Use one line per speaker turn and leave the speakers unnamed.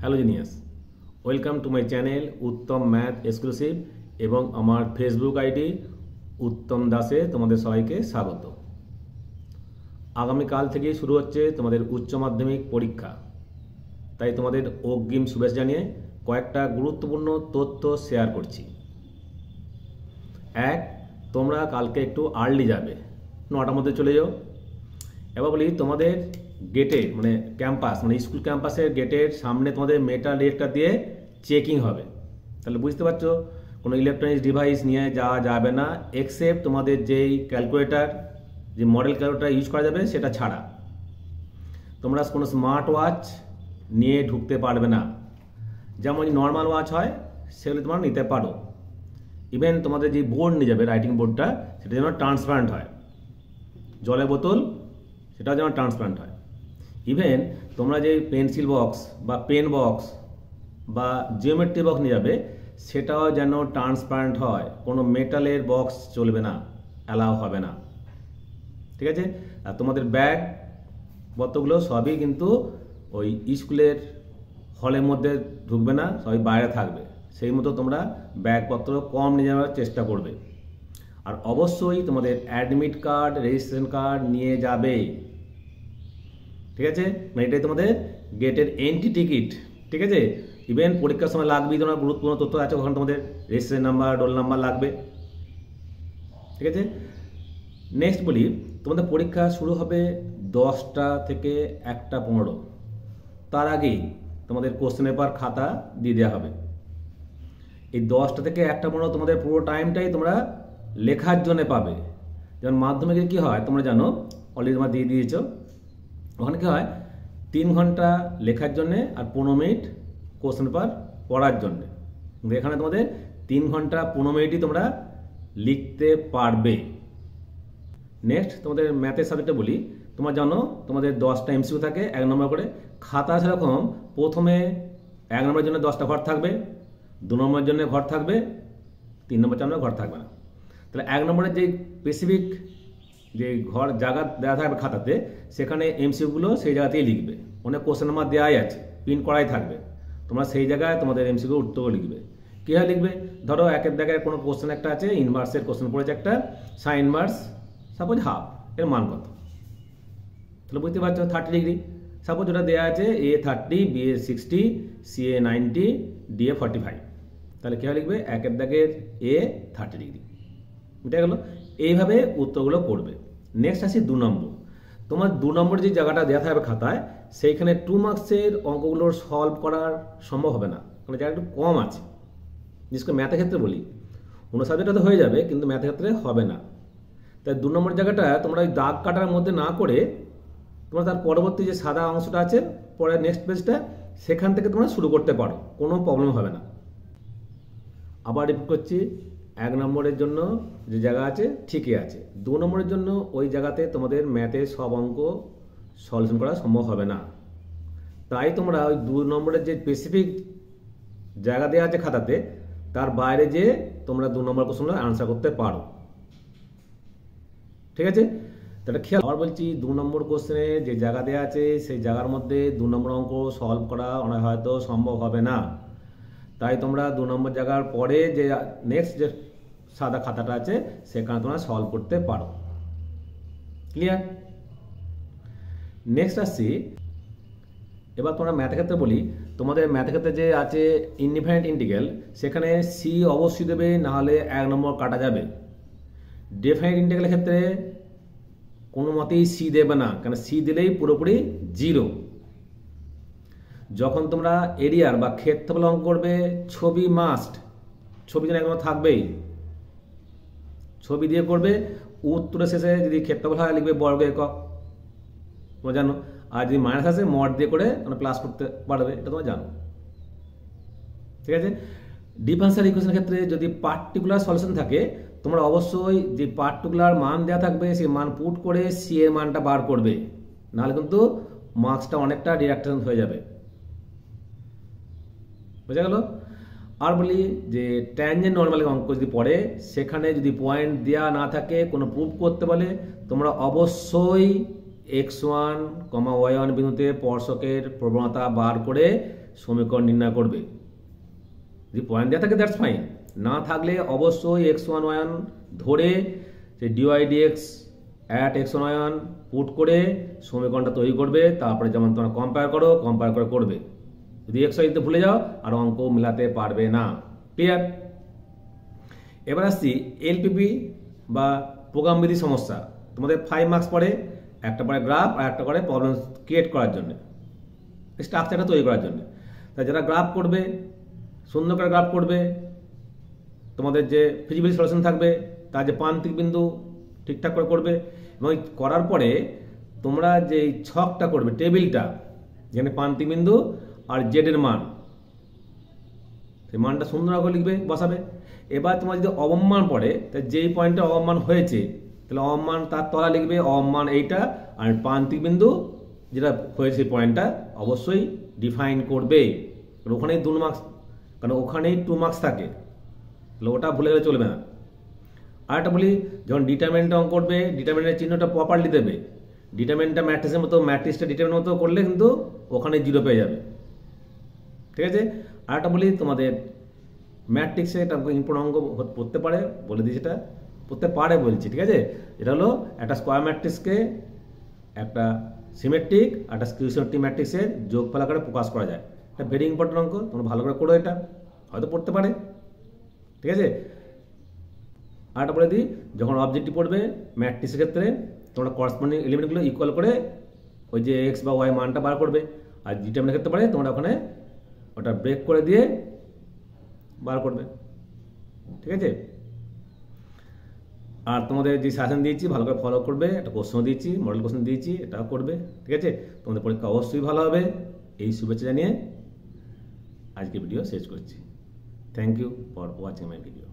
Hello genius, welcome to my channel Uttam math exclusive এবং আমার Facebook ID উত্তম দাসে তোমাদের সবাইকে স্বাগত। আগামীকাল থেকেই শুরু হচ্ছে তোমাদের উচ্চ মাধ্যমিক পরীক্ষা, তাই তোমাদের অগ্রিম শুভেচ্ছা জানিয়ে কয়েকটা গুরুত্বপূর্ণ তথ্য শেয়ার করছি। এক, তোমরা কালকে একটু আর্লি যাবে, 9টার মধ্যে চলে যাও। এবার বলি, তোমাদের গেটে মানে ক্যাম্পাস মানে স্কুল ক্যাম্পাসের গেটের সামনে তোমাদের মেটাল ডিটেক্টর দিয়ে চেকিং হবে। তাহলে বুঝতে পারছো, কোনো ইলেকট্রনিক্স ডিভাইস নিয়ে যাওয়া যাবে না, এক্সেপ্ট তোমাদের যেই ক্যালকুলেটর, যে মডেল ক্যালকুলেটর ইউজ করা যাবে সেটা ছাড়া। তোমরা কোনো স্মার্ট ওয়াচ নিয়ে ঢুকতে পারবে না, যেমন নর্মাল ওয়াচ হয় সেগুলো তোমরা নিতে পারো। ইভেন তোমাদের যে বোর্ড নিয়ে যাবে, রাইটিং বোর্ডটা, সেটা যেন ট্রান্সপারেন্ট হয়, জলের বোতল সেটাও যেন ট্রান্সপারেন্ট হয়। ইভেন তোমরা যে পেন্সিল বক্স বা পেন বক্স বা জিওমেট্রি বক্স নিয়ে যাবে সেটাও যেন ট্রান্সপারেন্ট হয়, কোনো মেটালের বক্স চলবে না, অ্যালাউ হবে না, ঠিক আছে? আর তোমাদের ব্যাগ পত্রগুলো সবই কিন্তু ওই স্কুলের হলের মধ্যে ঢুকবে না, সবই বাইরে থাকবে। সেই মতো তোমরা ব্যাগপত্র কম নিয়ে যাওয়ার চেষ্টা করবে। আর অবশ্যই তোমাদের অ্যাডমিট কার্ড, রেজিস্ট্রেশন কার্ড নিয়ে যাবে, ঠিক আছে? মানে এটাই তোমাদের গেটের এন্ট্রি টিকিট, ঠিক আছে? ইভেন পরীক্ষার সময় লাগবেই, তোমার গুরুত্বপূর্ণ তথ্য আছে, ওখানে তোমাদের রেজিস্ট্রেশন নাম্বার, রোল নাম্বার লাগবে, ঠিক আছে? নেক্সট বলি, তোমাদের পরীক্ষা শুরু হবে 10টা থেকে 1টা 15। তার আগেই তোমাদের কোশ্চেন পেপার খাতা দিয়ে দেওয়া হবে। এই 10টা থেকে 1টা 15 তোমাদের পুরো টাইমটাই তোমরা লেখার জন্য পাবে। যেমন মাধ্যমিকে কী হয় তোমরা জানো, অলরেডি তোমরা দিয়ে দিয়েছ। ওখানে কী হয়, 3 ঘন্টা লেখার জন্যে আর 15 মিনিট কোশ্চেন পেপার পড়ার জন্যে। কিন্তু এখানে তোমাদের 3 ঘন্টা 15 মিনিটই তোমরা লিখতে পারবে। নেক্সট তোমাদের ম্যাথের সাবজেক্টে বলি, তোমরা জানো তোমাদের 10টা এমসিকিউ থাকে 1 নম্বর করে। খাতা সেরকম প্রথমে 1 নম্বরের জন্য 10টা ঘর থাকবে, 2 নম্বরের জন্য ঘর থাকবে, 3 নম্বর 4 নম্বর ঘর থাকবে না। তাহলে 1 নম্বরের যে স্পেসিফিক যে ঘর জায়গা দেওয়া থাকবে খাতাতে, সেখানে এমসিকিউগুলো সেই জায়গাতেই লিখবে। অনেক কোশ্চেন নাম্বার দেওয়াই আছে, প্রিন্ট করাই থাকবে, তোমরা সেই জায়গায় তোমাদের এমসিকিউ উত্তর লিখবে। কীভাবে লিখবে? ধরো একের জায়গায় কোনো কোশ্চেন একটা আছে, ইনভার্সের কোশ্চেন পড়েছে একটা, সাইন ইনভার্স সাপোজ হাফ, এর মান কত? তাহলে বুঝতে পারছো 30 ডিগ্রি। সাপোজ ওটা দেওয়া আছে A 30, B 60, C 90, D 45। তাহলে কীভাবে লিখবে? একের দাগের A 30 ডিগ্রি, বুঝতে গেল? এইভাবে উত্তরগুলো করবে। নেক্সট আসি 2 নম্বর। তোমার 2 নম্বর যে জায়গাটা দেওয়া থাকবে খাতায়, সেইখানে 2 মার্কসের অঙ্কগুলো সলভ করার সম্ভব হবে না, কারণ জায়গা একটু কম আছে। বিশেষ করে ম্যাথের ক্ষেত্রে বলি, অন্য সাবজেক্টে তো হয়ে যাবে, কিন্তু ম্যাথের ক্ষেত্রে হবে না। তাই 2 নম্বর জায়গাটা তোমরা ওই দাগ কাটার মধ্যে না করে, তোমরা তার পরবর্তী যে সাদা অংশটা আছে পরে নেক্সট পেজটা, সেখান থেকে তোমরা শুরু করতে পারো, কোনো প্রবলেম হবে না। আবার রিপিট করছি, 1 নম্বরের জন্য যে জায়গা আছে ঠিকই আছে, 2 নম্বরের জন্য ওই জায়গাতে তোমাদের ম্যাথের সব অঙ্ক সলিউশন করা সম্ভব হবে না। তাই তোমরা ওই 2 নম্বরের যে স্পেসিফিক জায়গা দেওয়া আছে খাতাতে, তার বাইরে যে তোমরা 2 নম্বর কোশ্চেনগুলো আনসার করতে পারো, ঠিক আছে? তাহলে খেয়াল, আবার বলছি, 2 নম্বর কোশ্চেনে যে জায়গা দেওয়া আছে সেই জায়গার মধ্যে 2 নম্বর অঙ্ক সলভ করা হয়তো সম্ভব হবে না। তাই তোমরা 2 নম্বর জায়গার পরে যে নেক্সট যে সাদা খাতাটা আছে সেখানে তোমরা সলভ করতে পারো। ক্লিয়ার? নেক্সট আসছি, এবার তোমরা ম্যাথের ক্ষেত্রে বলি, তোমাদের ম্যাথের ক্ষেত্রে যে আছে ইনডিফাইনাইট ইন্টিগ্রাল, সেখানে সি অবশ্যই দেবে, নাহলে 1 নম্বর কাটা যাবে। ডিফাইনাইট ইন্টিগ্রালের ক্ষেত্রে কোনো মতেই সি দেবে না, কারণ সি দিলেই পুরোপুরি 0। যখন তোমরা এরিয়ার বা ক্ষেত্রফল অঙ্ক করবে, ছবি মাস্ট, ছবি যেন একদম থাকবেই, ছবি দিয়ে করবে। উত্তরের শেষে যদি ক্ষেত্রফল হয় লিখবে বর্গ একক, তোমরা জানো। আর যদি মাইনাস আসে মড দিয়ে করে তোমরা প্লাস করতে পারবে, এটা তোমরা জানো, ঠিক আছে? ডিফারেনশিয়াল ইকুয়েশনের ক্ষেত্রে যদি পার্টিকুলার সলিউশন থাকে, তোমরা অবশ্যই যে পার্টিকুলার মান দেওয়া থাকবে সেই মান পুট করে সি এর মানটা বার করবে, নাহলে কিন্তু মার্কসটা অনেকটা ডিডাকশন হয়ে যাবে, বুঝা গেল? আর বলি যে ট্যানজেন্ট নর্মাল অঙ্ক যদি পড়ে, সেখানে যদি পয়েন্ট দেওয়া না থাকে, কোনো প্রুফ করতে বলে, তোমরা অবশ্যই x1, y1 বিন্দুতে স্পর্শকের প্রবণতা বার করে সমীকরণ নির্ণয় করবে। যদি পয়েন্ট দেওয়া থাকে দ্যাটস ফাইন, না থাকলে অবশ্যই x1 y1 ধরে সেই dy dx at x1 y1 put করে সমীকরণটা তৈরি করবে। তারপরে যেমন তোমরা কম্পেয়ার করে করবে। যদি x y দিতে ভুলে যাও আর অঙ্ক মেলাতে পারবে না। ক্লিয়ার? এবার আসছি এলপিপি বা প্রোগ্রামবিধি সমস্যা। তোমাদের 5 মার্কস পড়ে, একটা পড়ে গ্রাফ আর একটা করে প্রবলেম ক্রিয়েট করার জন্য, স্ট্রাকচারটা তৈরি করার জন্য। তাই যারা গ্রাফ করবে, সুন্দর করে গ্রাফ করবে, তোমাদের যে ফিজিবিলিটি সলিউশন থাকবে তার যে প্রান্তিক বিন্দু ঠিকঠাক করে করবে, এবং করার পরে তোমরা যে ছকটা করবে, টেবিলটা, যেখানে প্রান্তিক বিন্দু আর জেডের মান, সেই মানটা সুন্দর করে লিখবে, বসাবে। এবার তোমার যদি অবমান পড়ে, তাই যেই পয়েন্টে অবমান হয়েছে তাহলে অবমান তার তলা লিখবে, অবমান এইটা, আর প্রান্তিক বিন্দু যেটা হয়েছে সেই পয়েন্টটা অবশ্যই ডিফাইন করবে। ওখানেই 2 মার্কস, কারণ ওখানেই 2 মার্কস থাকে, তাহলে ওটা ভুলে গেলে চলবে না। আর একটা বলি, যখন ডিটারমিনেন্টটা অঙ্ক করবে, ডিটারমিনেন্টের চিহ্নটা প্রপারলি দেবে। ডিটারমিনেন্টটা ম্যাট্রিক্সের মতো, ম্যাট্রিক্সটা ডিটারমিনেন্ট মতো করলে কিন্তু ওখানে 0 পেয়ে যাবে। ঠিক আছে? আর একটা বলি, তোমাদের ম্যাট্রিক্সে একটা ইম্পর্টেন্ট অঙ্ক পড়তে পারে, বলে দিয়েছি, এটা পড়তে পারে বলছি। ঠিক আছে? এটা হলো একটা স্কোয়ার ম্যাট্রিক্সকে একটা সিমেট্রিক আর একটা স্কিউ সিমেট্রিক ম্যাট্রিক্সের যোগফল আকারে প্রকাশ করা যায়। এটা ভেরি ইম্পর্টেন্ট অঙ্ক, তোমরা ভালো করে করো, এটা হয়তো পড়তে পারে। ঠিক আছে? আর একটা বলে দিই, যখন অবজেক্টিভ পড়বে ম্যাট্রিক্সের ক্ষেত্রে, তোমরা করসপন্ডিং এলিমেন্টগুলো ইকুয়াল করে ওই যে এক্স বা ওয়াই মানটা বার করবে। আর ডিটারমিনেন্টের ক্ষেত্রে পারে তোমরা ওখানে ওটা ব্রেক করে দিয়ে বার করবে। ঠিক আছে? আর তোমাদের যে সাজেশন দিয়েছি ভালো করে ফলো করবে, একটা কোশ্চেনও দিয়েছি, মডেল কোশ্চেন দিয়েছি, এটাও করবে। ঠিক আছে? তোমাদের পরীক্ষা অবশ্যই ভালো হবে, এই শুভেচ্ছা জানিয়ে আজকে ভিডিও শেষ করছি। Thank you for watching my video.